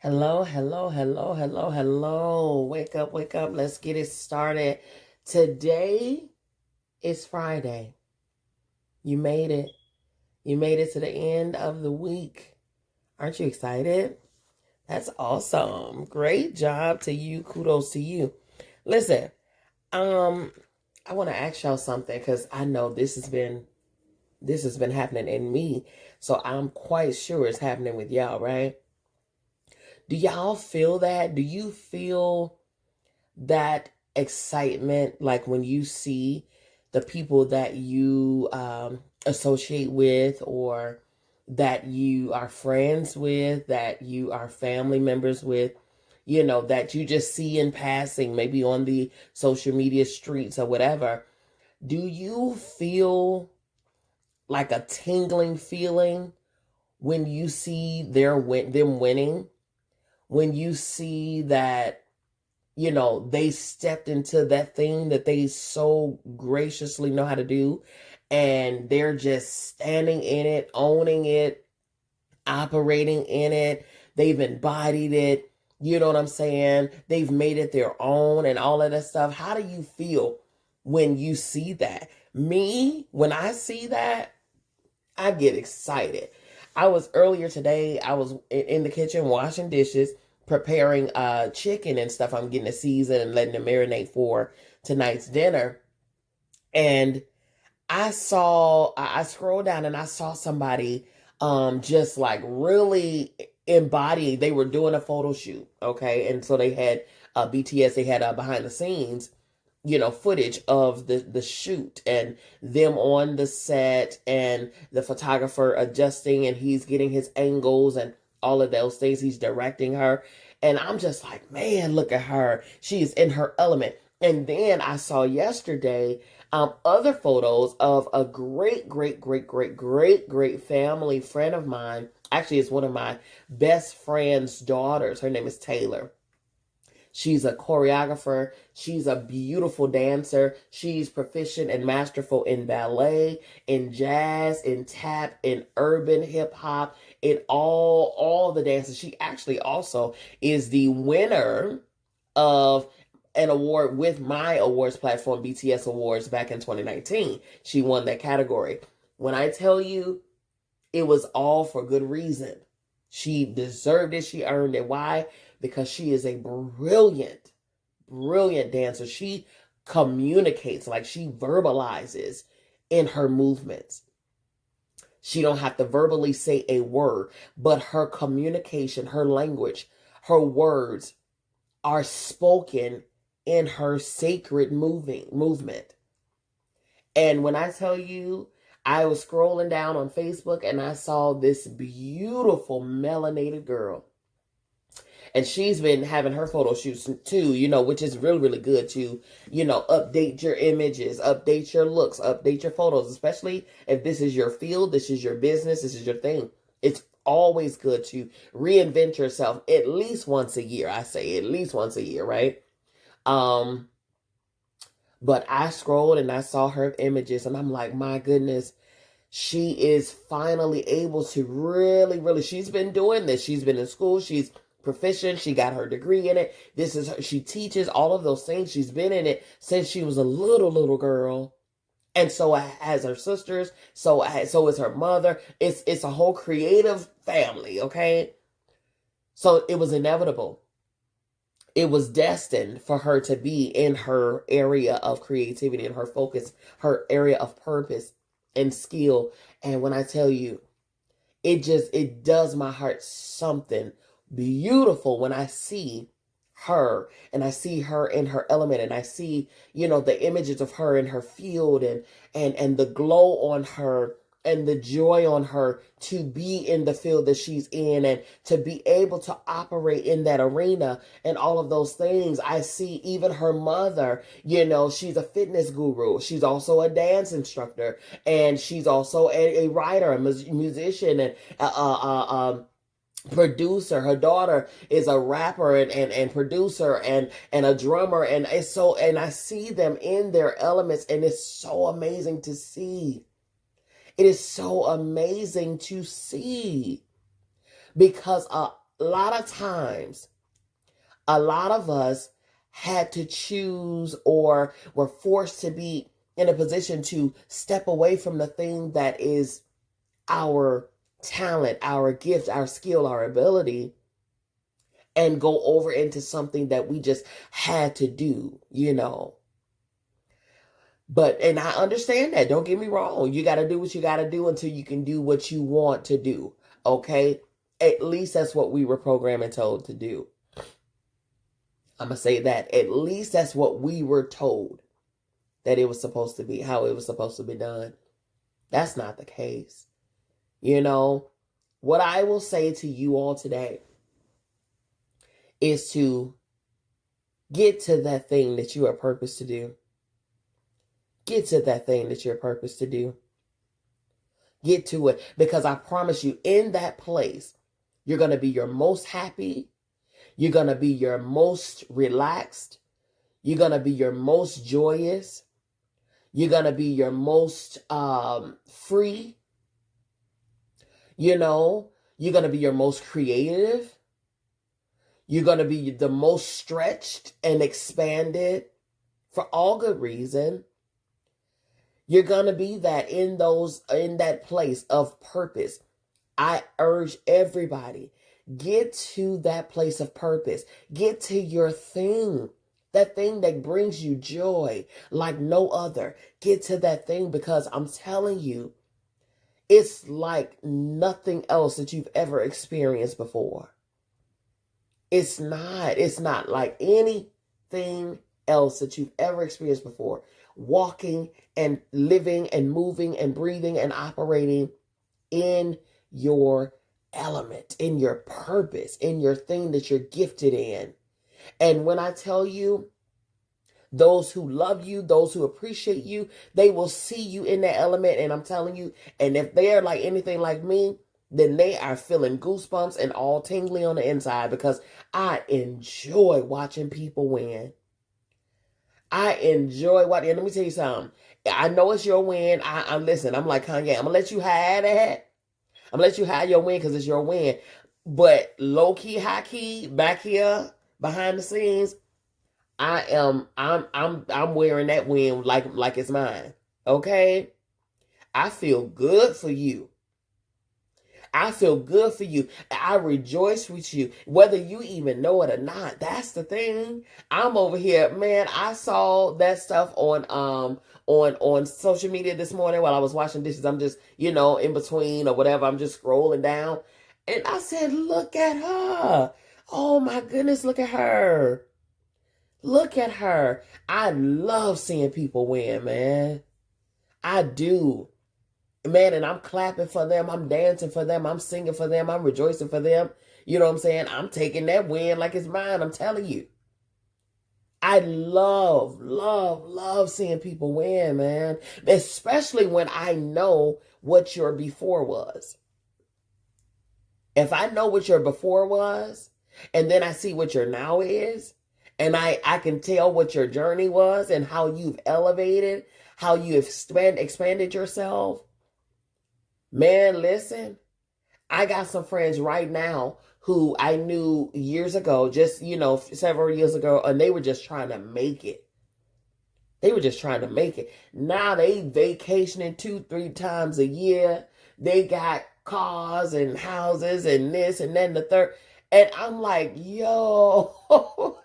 Hello, hello, hello, hello, hello. Wake up, wake up. Let's get it started. Today is Friday. You made it. You made it to the end of the week. Aren't you excited? That's awesome. Great job to you. Kudos to you. Listen, I want to ask y'all something because I know this has been happening in me. So I'm quite sure it's happening with y'all, right? Do y'all feel that? Do you feel that excitement, like when you see the people that you associate with, or that you are friends with, that you are family members with, that you just see in passing, maybe on the social media streets or whatever? Do you feel like a tingling feeling when you see them winning? When you see that they stepped into that thing that they so graciously know how to do, and they're just standing in it, owning it, operating in it. They've embodied it. You know what I'm saying? They've made it their own and all of that stuff. How do you feel when you see that? Me, when I see that, I get excited. I was earlier today, I was in the kitchen washing dishes, preparing chicken and stuff. I'm getting a season and letting it marinate for tonight's dinner. And I scrolled down and I saw somebody just like really embodying. They were doing a photo shoot, okay? And so they had BTS, they had behind the scenes footage of the shoot, and them on the set, and the photographer adjusting, and he's getting his angles and all of those things. He's directing her. And I'm just like, man, look at her. She is in her element. And then I saw yesterday other photos of a great, great, great, great, great, great family friend of mine. Actually, it's one of my best friend's daughters. Her name is Taylor. She's a choreographer. She's a beautiful dancer. She's proficient and masterful in ballet, in jazz, in tap, in urban hip hop, in all the dances. She actually also is the winner of an award with my awards platform, BTS Awards, back in 2019. She won that category. When I tell you, it was all for good reason. She deserved it. She earned it. Why? Because she is a brilliant, brilliant dancer. She communicates, like she verbalizes in her movements. She don't have to verbally say a word, but her communication, her language, her words are spoken in her sacred movement. And when I tell you, I was scrolling down on Facebook and I saw this beautiful melanated girl. And she's been having her photo shoots too, which is really, really good to, update your images, update your looks, update your photos, especially if this is your field, this is your business, this is your thing. It's always good to reinvent yourself at least once a year. I say at least once a year, right? But I scrolled and I saw her images and I'm like, my goodness, she is finally able to really, really, she's been doing this. She's been in school. She's proficient. She got her degree in it. This is her. She teaches all of those things. She's been in it since she was a little girl. And so has her sisters. So is her mother. It's a whole creative family. Okay. So it was inevitable. It was destined for her to be in her area of creativity and her focus, her area of purpose and skill. And when I tell you, it does my heart something beautiful when I see her, and I see her in her element, and I see, the images of her in her field, and the glow on her and the joy on her to be in the field that she's in, and to be able to operate in that arena and all of those things. I see even her mother, she's a fitness guru. She's also a dance instructor, and she's also a writer, a musician, and producer. Her daughter is a rapper and producer and a drummer, and I see them in their elements, and it's so amazing to see. It is so amazing to see, because a lot of times, a lot of us had to choose or were forced to be in a position to step away from the thing that is our talent, our gift, our skill, our ability, and go over into something that we just had to do, you know. But, and I understand that. Don't get me wrong. You got to do what you got to do until you can do what you want to do. Okay? At least that's what we were programmed and told to do. I'm going to say that. At least that's what we were told that it was supposed to be, how it was supposed to be done. That's not the case. You know, what I will say to you all today is to get to that thing that you are purposed to do. Get to that thing that you're purposed to do. Get to it, because I promise you, in that place, you're going to be your most happy. You're going to be your most relaxed. You're going to be your most joyous. You're going to be your most free. You know, you're going to be your most creative. You're going to be the most stretched and expanded for all good reason. You're going to be that in that place of purpose. I urge everybody, get to that place of purpose. Get to your thing, that thing that brings you joy like no other. Get to that thing, because I'm telling you, it's like nothing else that you've ever experienced before. It's not like anything else that you've ever experienced before. Walking and living and moving and breathing and operating in your element, in your purpose, in your thing that you're gifted in. And when I tell you, those who love you, those who appreciate you, they will see you in that element. And I'm telling you, and if they're like anything like me, then they are feeling goosebumps and all tingly on the inside, because I enjoy watching people win. I enjoy watching. And let me tell you something. I know it's your win. I'm listen. I'm like Kanye. I'm gonna let you have that. I'm gonna let you have your win because it's your win. But low key, high key, back here behind the scenes, I'm wearing that win like it's mine. Okay, I feel good for you. I feel good for you. I rejoice with you, whether you even know it or not. That's the thing. I'm over here, man. I saw that stuff on social media this morning while I was washing dishes. I'm just, in between or whatever. I'm just scrolling down, and I said, "Look at her! Oh my goodness, look at her! Look at her!" I love seeing people win, man. I do. Man, and I'm clapping for them. I'm dancing for them. I'm singing for them. I'm rejoicing for them. You know what I'm saying? I'm taking that win like it's mine. I'm telling you. I love, love, love seeing people win, man. Especially when I know what your before was. If I know what your before was, and then I see what your now is, and I can tell what your journey was and how you've elevated, how you have expanded yourself. Man, listen, I got some friends right now who I knew years ago, just, several years ago, and they were just trying to make it. They were just trying to make it. Now they vacationing 2-3 times a year. They got cars and houses and this and then the third. And I'm like, yo,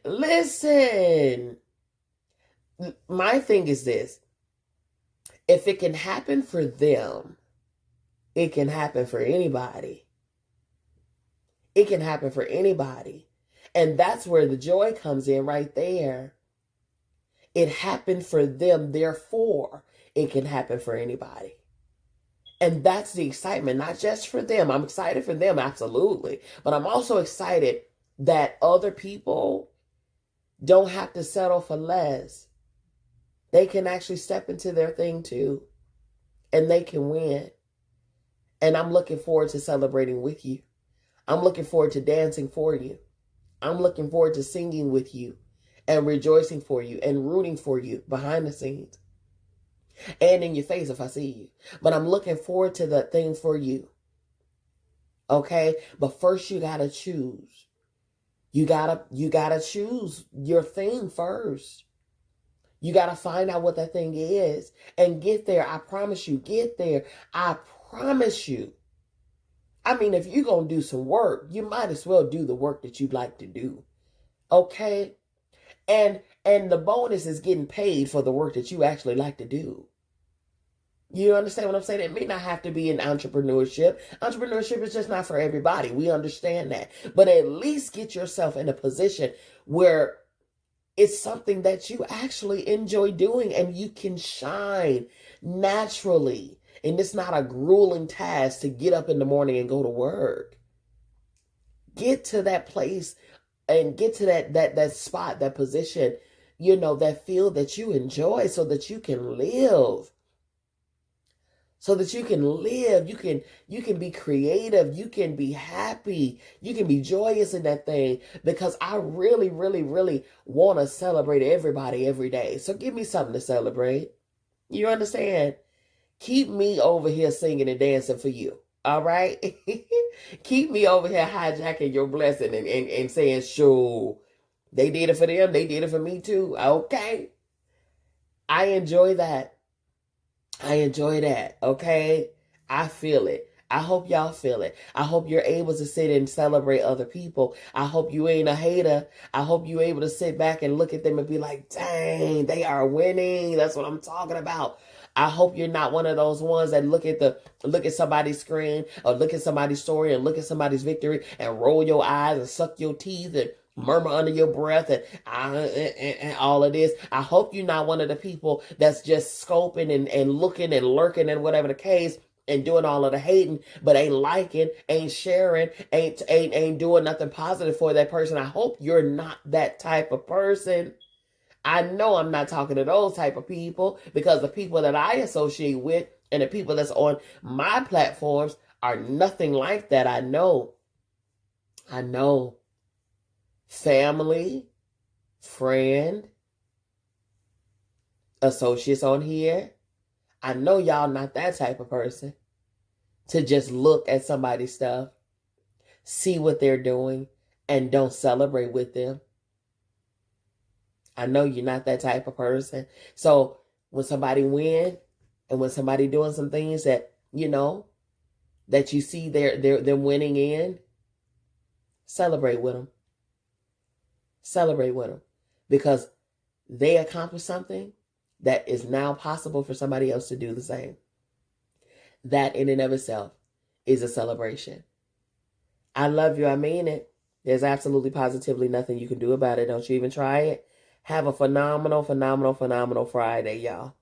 listen. My thing is this. If it can happen for them, it can happen for anybody. It can happen for anybody. And that's where the joy comes in right there. It happened for them, therefore it can happen for anybody. And that's the excitement, not just for them. I'm excited for them, absolutely. But I'm also excited that other people don't have to settle for less. They can actually step into their thing too. And they can win. And I'm looking forward to celebrating with you. I'm looking forward to dancing for you. I'm looking forward to singing with you and rejoicing for you and rooting for you behind the scenes and in your face if I see you. But I'm looking forward to that thing for you. Okay? But first you gotta choose. You gotta choose your thing first. You gotta find out what that thing is and get there. I promise you, get there. I promise you. I mean, if you're gonna do some work, you might as well do the work that you'd like to do. Okay? And the bonus is getting paid for the work that you actually like to do. You understand what I'm saying? It may not have to be in entrepreneurship. Entrepreneurship is just not for everybody. We understand that. But at least get yourself in a position where it's something that you actually enjoy doing and you can shine naturally. And it's not a grueling task to get up in the morning and go to work. Get to that place and get to that spot, that position, that field that you enjoy so that you can live. So that you can live, you can be creative, you can be happy, you can be joyous in that thing, because I really, really, really want to celebrate everybody every day. So give me something to celebrate. You understand? Keep me over here singing and dancing for you. All right? Keep me over here hijacking your blessing and saying, sure, they did it for them, they did it for me too. Okay? I enjoy that. I enjoy that, okay? I feel it. I hope y'all feel it. I hope you're able to sit and celebrate other people. I hope you ain't a hater. I hope you're able to sit back and look at them and be like, dang, they are winning. That's what I'm talking about. I hope you're not one of those ones that look at somebody's screen or look at somebody's story and look at somebody's victory and roll your eyes and suck your teeth and murmur under your breath and all of this. I hope you're not one of the people that's just scoping and looking and lurking and whatever the case and doing all of the hating, but ain't liking, ain't sharing, ain't doing nothing positive for that person. I hope you're not that type of person. I know I'm not talking to those type of people, because the people that I associate with and the people that's on my platforms are nothing like that. I know. Family, friend, associates on here. I know y'all not that type of person to just look at somebody's stuff, see what they're doing, and don't celebrate with them. I know you're not that type of person. So when somebody win and when somebody doing some things that, that you see they're winning in, celebrate with them. Celebrate with them, because they accomplished something that is now possible for somebody else to do the same. That in and of itself is a celebration. I love you. I mean it. There's absolutely positively nothing you can do about it. Don't you even try it. Have a phenomenal, phenomenal, phenomenal Friday, y'all.